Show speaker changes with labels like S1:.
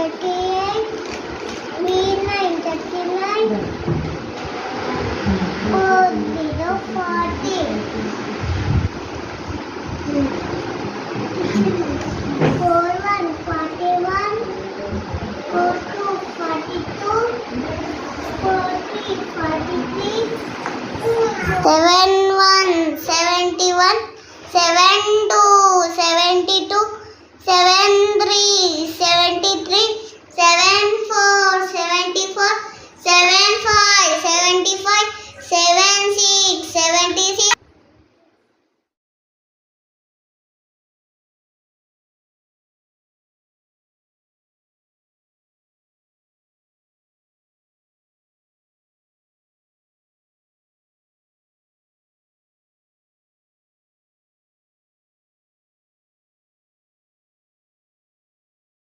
S1: 38, V9 39, 40 40, 41 41, 42 42, 40 43, 71 71, 72 72, 73 73, 74 74, 75 75, 76 76,